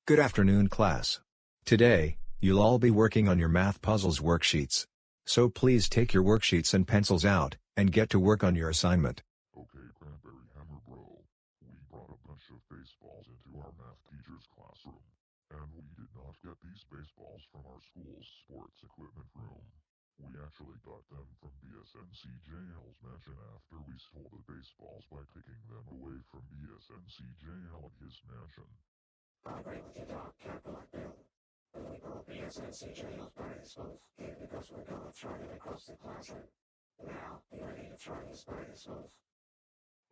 Good afternoon, class. Today, you'll all be working on your math puzzles worksheets. So please take your worksheets and pencils out, and get to work on your assignment. Okay, Cranberry Hammer Bro. We brought a bunch of baseballs into our math teacher's classroom. And we did not get these baseballs from our school's sports equipment room. We actually got them from BSNCJL's mansion after we stole the baseballs by taking them away from BSNCJL at his mansion. I agree with your dog, Cranberry Bill. And we brought BSNCJL's baseballs here because we're going to throw it across the classroom. Now, you ready to throw this baseballs?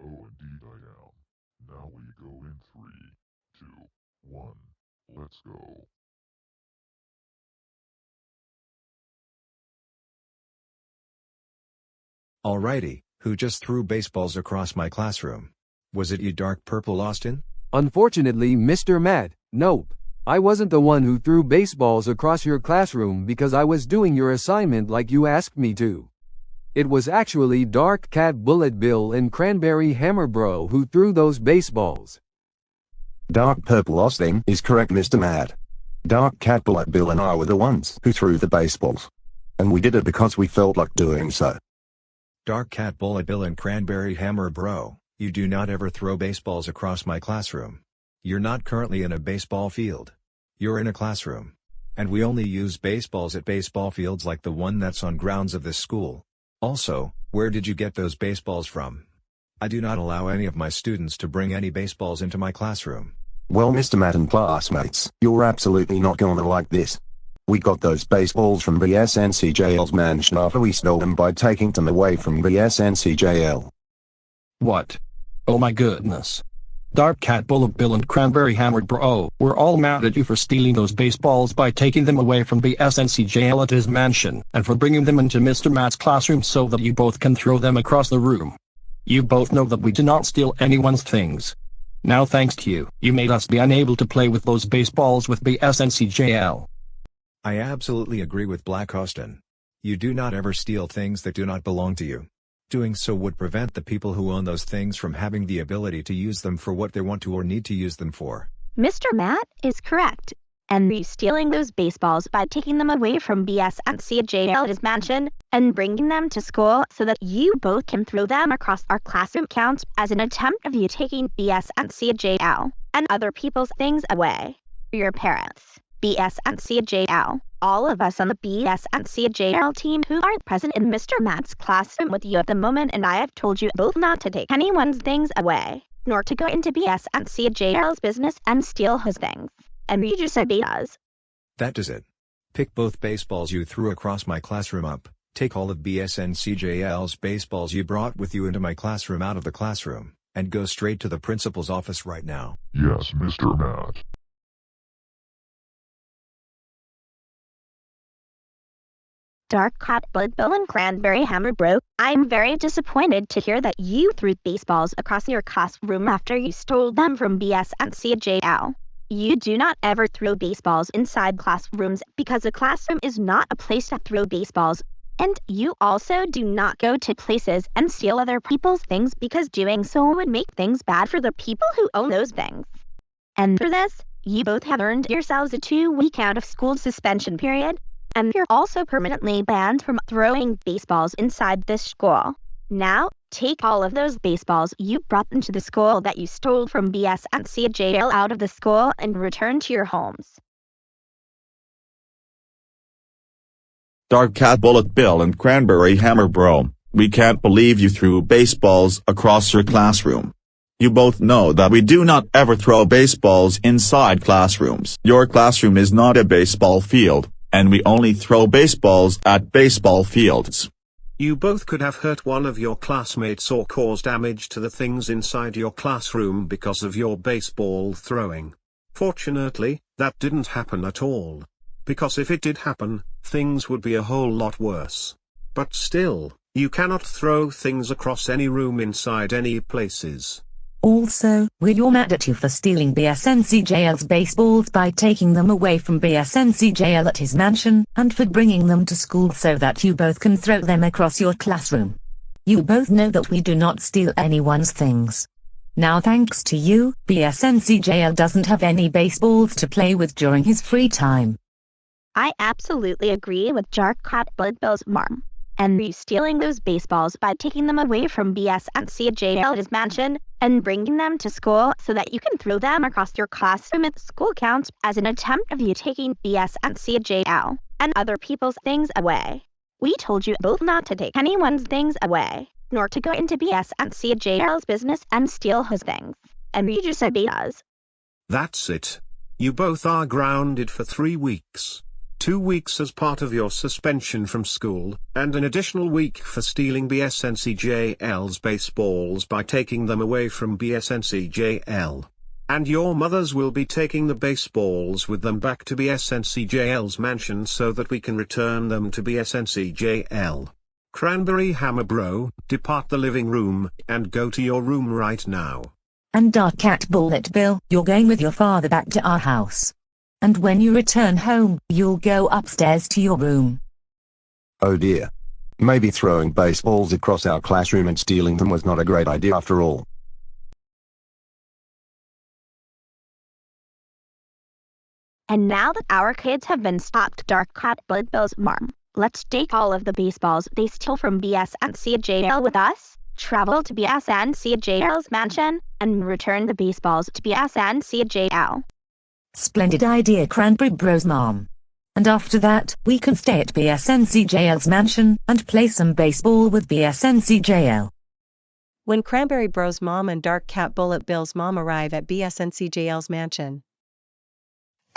Oh, indeed I am. Now we go in 3, 2, 1, let's go. Alrighty, who just threw baseballs across my classroom? Was it you, Dark Purple Austin? Unfortunately, Mr. Matt, nope. I wasn't the one who threw baseballs across your classroom because I was doing your assignment like you asked me to. It was actually Dark Cat Bullet Bill and Cranberry Hammer Bro who threw those baseballs. Dark Purple Austin is correct, Mr. Matt. Dark Cat Bullet Bill and I were the ones who threw the baseballs. And we did it because we felt like doing so. Dark Cat Bullet Bill and Cranberry Hammer Bro, you do not ever throw baseballs across my classroom. You're not currently in a baseball field. You're in a classroom. And we only use baseballs at baseball fields like the one that's on grounds of this school. Also, where did you get those baseballs from? I do not allow any of my students to bring any baseballs into my classroom. Well, Mr. Matt and classmates, you're absolutely not gonna like this. We got those baseballs from BSNCJL's mansion after we stole them by taking them away from BSNCJL. What? Oh my goodness. Dark Cat Bullet Bill and Cranberry Hammer Bro, we're all mad at you for stealing those baseballs by taking them away from BSNCJL at his mansion, and for bringing them into Mr. Matt's classroom so that you both can throw them across the room. You both know that we did not steal anyone's things. Now thanks to you, you made us be unable to play with those baseballs with BSNCJL. I absolutely agree with Black Austin. You do not ever steal things that do not belong to you. Doing so would prevent the people who own those things from having the ability to use them for what they want to or need to use them for. Mr. Matt is correct. And you stealing those baseballs by taking them away from BSNCJL's mansion and bringing them to school so that you both can throw them across our classroom counts as an attempt of you taking BSNCJL and other people's things away. Your parents, BSNCJL, all of us on the BSNCJL team who are present in Mr. Matt's classroom with you at the moment, and I have told you both not to take anyone's things away, nor to go into BSNCJL's business and steal his things. And you just obeyed us. That does it. Pick both baseballs you threw across my classroom up, take all of BSNCJL's baseballs you brought with you into my classroom out of the classroom, and go straight to the principal's office right now. Yes, Mr. Matt. Dark Cat Bullet Bill and Cranberry Hammer Bro, I'm very disappointed to hear that you threw baseballs across your classroom after you stole them from BSNCJL. You do not ever throw baseballs inside classrooms because a classroom is not a place to throw baseballs. And you also do not go to places and steal other people's things because doing so would make things bad for the people who own those things. And for this, you both have earned yourselves a 2-week out of school suspension period. And you're also permanently banned from throwing baseballs inside this school. Now, take all of those baseballs you brought into the school that you stole from BSNCJL out of the school and return to your homes. Dark Cat Bullet Bill and Cranberry Hammer Bro, we can't believe you threw baseballs across your classroom. You both know that we do not ever throw baseballs inside classrooms. Your classroom is not a baseball field, and we only throw baseballs at baseball fields. You both could have hurt one of your classmates or caused damage to the things inside your classroom because of your baseball throwing. Fortunately, that didn't happen at all. Because if it did happen, things would be a whole lot worse. But still, you cannot throw things across any room inside any places. Also, we're mad at you for stealing BSNCJL's baseballs by taking them away from BSNCJL at his mansion, and for bringing them to school so that you both can throw them across your classroom. You both know that we do not steal anyone's things. Now thanks to you, BSNCJL doesn't have any baseballs to play with during his free time. I absolutely agree with Dark Cat Blood Bill's mom. And you stealing those baseballs by taking them away from BSNCJL's mansion and bringing them to school so that you can throw them across your classroom at school counts as an attempt of you taking BSNCJL and other people's things away. We told you both not to take anyone's things away, nor to go into BSNCJL's business and steal his things. And you just obeyed us. That's it. You both are grounded for 3 weeks. 2 weeks as part of your suspension from school, and an additional week for stealing BSNCJL's baseballs by taking them away from BSNCJL. And your mothers will be taking the baseballs with them back to BSNCJL's mansion so that we can return them to BSNCJL. Cranberry Hammer Bro, depart the living room, and go to your room right now. And Dark Cat Bullet Bill, you're going with your father back to our house. And when you return home, you'll go upstairs to your room. Oh dear. Maybe throwing baseballs across our classroom and stealing them was not a great idea after all. And now that our kids have been stopped, Dark Cat Blood Bill's mom, let's take all of the baseballs they steal from BSNCJL with us, travel to BSNCJL's mansion, and return the baseballs to BSNCJL. Splendid idea, Cranberry Bro's mom. And after that, we can stay at BSNCJL's mansion and play some baseball with BSNCJL. When Cranberry Bro's mom and Dark Cat Bullet Bill's mom arrive at BSNCJL's mansion.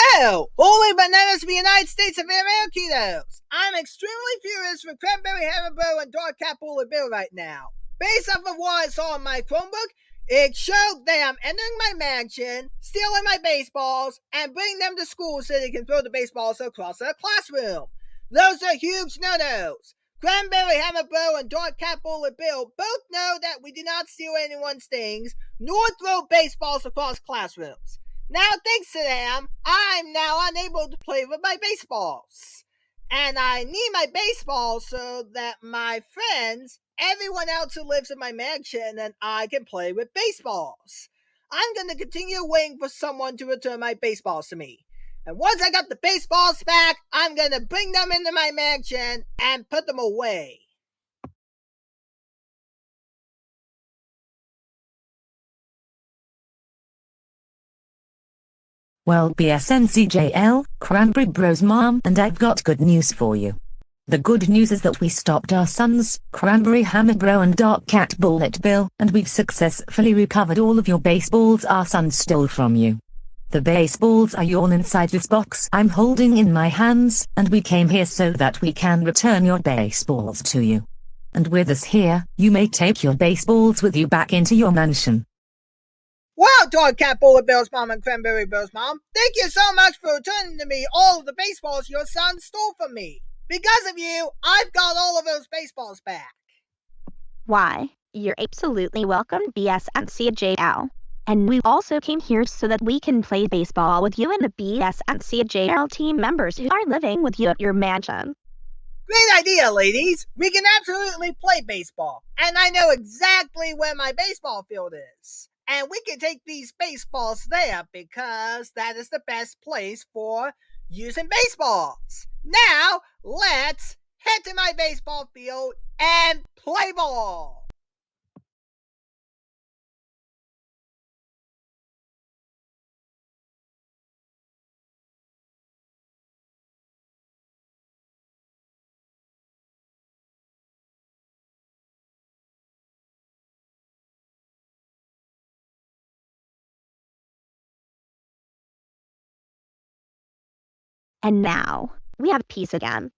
Oh, holy bananas of the United States of America! I'm extremely furious with Cranberry Hammer Bro and Dark Cat Bullet Bill right now. Based off of what I saw in my Chromebook, it showed them entering my mansion, stealing my baseballs, and bringing them to school so they can throw the baseballs across the classroom. Those are huge no-nos. Cranberry Hammer Bro and Dark Cat Bullet Bill both know that we do not steal anyone's things, nor throw baseballs across classrooms. Now, thanks to them, I'm now unable to play with my baseballs. And I need my baseballs so that my friends, everyone else who lives in my mansion, and I can play with baseballs. I'm going to continue waiting for someone to return my baseballs to me. And once I got the baseballs back, I'm going to bring them into my mansion and put them away. Well, BSNCJL, Cranberry Bro's mom and I've got good news for you. The good news is that we stopped our sons, Cranberry Hammer Bro and Dark Cat Bullet Bill, and we've successfully recovered all of your baseballs our sons stole from you. The baseballs are all inside this box I'm holding in my hands, and we came here so that we can return your baseballs to you. And with us here, you may take your baseballs with you back into your mansion. Wow, Dark Cat Bullet Bill's mom and Cranberry Bill's mom, thank you so much for returning to me all of the baseballs your son stole from me. Because of you, I've got all of those baseballs back. Why, you're absolutely welcome, BSNCJL. And we also came here so that we can play baseball with you and the BSNCJL team members who are living with you at your mansion. Great idea, ladies. We can absolutely play baseball. And I know exactly where my baseball field is. And we can take these baseballs there because that is the best place for using baseballs. Now, let's head to my baseball field and play ball. And now, we have peace again.